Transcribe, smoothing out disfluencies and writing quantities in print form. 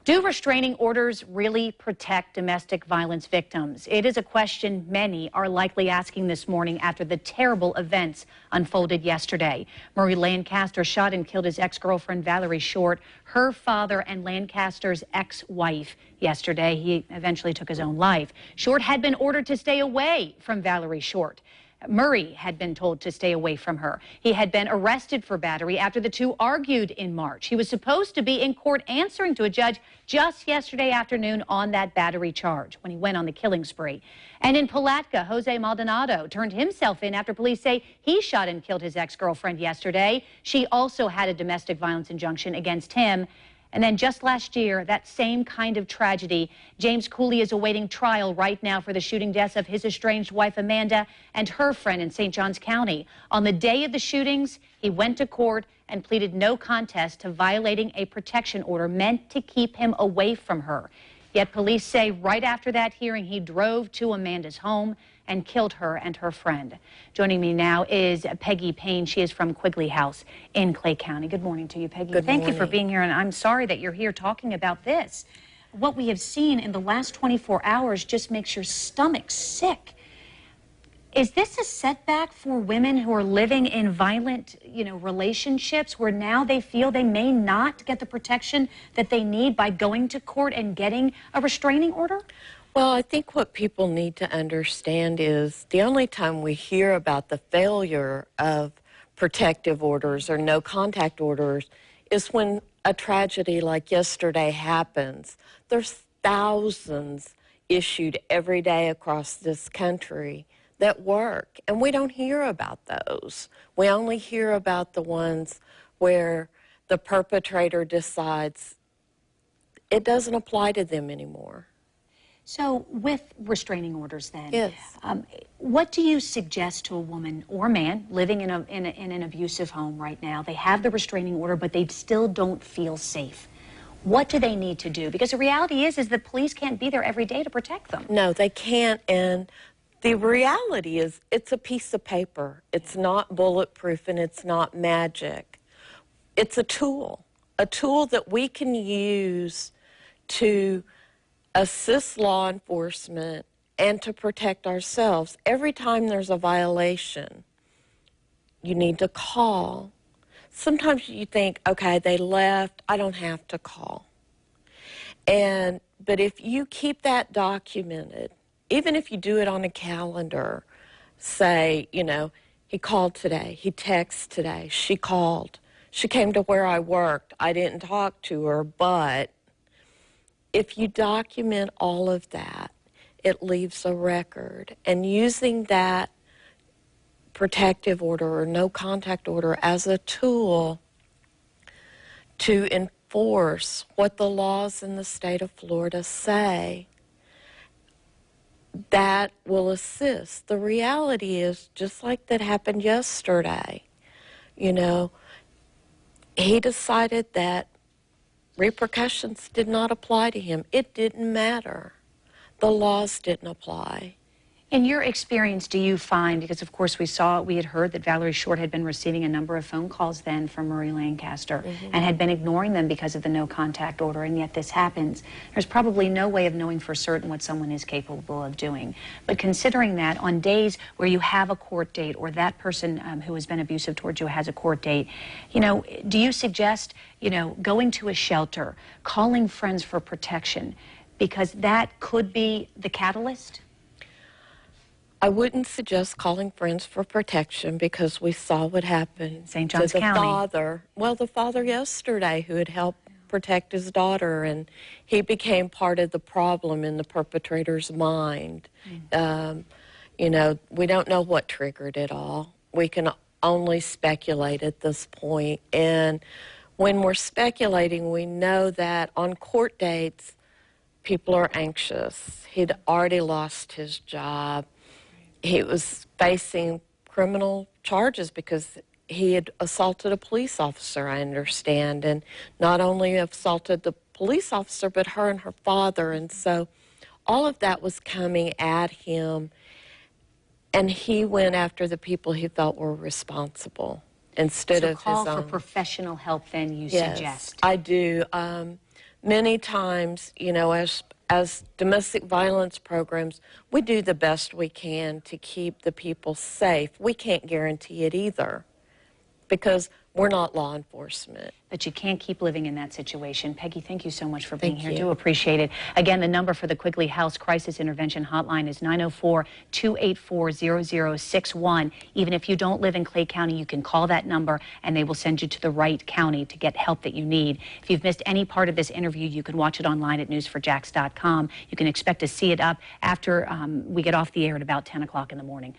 Do restraining orders really protect domestic violence victims? It is a question many are likely asking this morning after the terrible events unfolded yesterday. Murray Lancaster shot and killed his ex-girlfriend Valerie Short, her father and Lancaster's ex-wife yesterday. He eventually took his own life. Short had been ordered to stay away from Valerie Short. Murray had been told to stay away from her. He had been arrested for battery after the two argued in March. He was supposed to be in court answering to a judge just yesterday afternoon on that battery charge when he went on the killing spree. And in Palatka, Jose Maldonado turned himself in after police say he shot and killed his ex-girlfriend yesterday. She also had a domestic violence injunction against him. And then just last year, that same kind of tragedy, James Cooley is awaiting trial right now for the shooting deaths of his estranged wife, Amanda, and her friend in St. Johns County. On the day of the shootings, he went to court and pleaded no contest to violating a protection order meant to keep him away from her. Yet police say right after that hearing, he drove to Amanda's home and killed her and her friend. Joining me now is Peggy Payne. She is from Quigley House in Clay County. Good morning to you, Peggy. Good morning. Thank you for being here, and I'm sorry that you're here talking about this. What we have seen in the last 24 hours just makes your stomach sick. Is this a setback for women who are living in violent, relationships where now they feel they may not get the protection that they need by going to court and getting a restraining order? Well, I think what people need to understand is the only time we hear about the failure of protective orders or no contact orders is when a tragedy like yesterday happens. There's thousands issued every day across this country that work, and we don't hear about those. We only hear about the ones where the perpetrator decides it doesn't apply to them anymore. So with restraining orders then, yes. What do you suggest to a woman or man living in an abusive home right now? They have the restraining order, but they still don't feel safe. What do they need to do? Because the reality is the police can't be there every day to protect them. No, they can't, and the reality is it's a piece of paper. It's not bulletproof and it's not magic. It's a tool that we can use to assist law enforcement and to protect ourselves. Every time there's a violation, you need to call. Sometimes you think, okay, they left, I don't have to call. But if you keep that documented, even if you do it on a calendar, say, he called today, he texted today, she called, she came to where I worked, I didn't talk to her, but if you document all of that, it leaves a record. And using that protective order or no contact order as a tool to enforce what the laws in the state of Florida say, that will assist. The reality is, just like that happened yesterday, he decided that repercussions did not apply to him. It didn't matter. The laws didn't apply. In your experience, do you find, because of course we had heard that Valerie Short had been receiving a number of phone calls then from Murray Lancaster and had been ignoring them because of the no contact order, and yet this happens. There's probably no way of knowing for certain what someone is capable of doing. But considering that, on days where you have a court date or that person who has been abusive towards you has a court date, do you suggest, going to a shelter, calling friends for protection, because that could be the catalyst? I wouldn't suggest calling friends for protection because we saw what happened St. Johns to the County. father. Well, the father yesterday who had helped protect his daughter, and he became part of the problem in the perpetrator's mind. We don't know what triggered it all. We can only speculate at this point. And when we're speculating, we know that on court dates, people are anxious. He'd already lost his job. He was facing criminal charges because he had assaulted a police officer, I understand, and not only assaulted the police officer, but her and her father. And so all of that was coming at him, and he went after the people he felt were responsible instead of his own. So call for professional help then, you Yes, suggest? I do. many times, you know, as domestic violence programs, we do the best we can to keep the people safe. We can't guarantee it either because we're not law enforcement. But you can't keep living in that situation. Peggy, thank you so much for being Thank here. you. Do appreciate it. Again, the number for the Quigley House Crisis Intervention Hotline is 904-284-0061. Even if you don't live in Clay County, you can call that number and they will send you to the right county to get help that you need. If you've missed any part of this interview, you can watch it online at news4jax.com. You can expect to see it up after we get off the air at about 10 o'clock in the morning.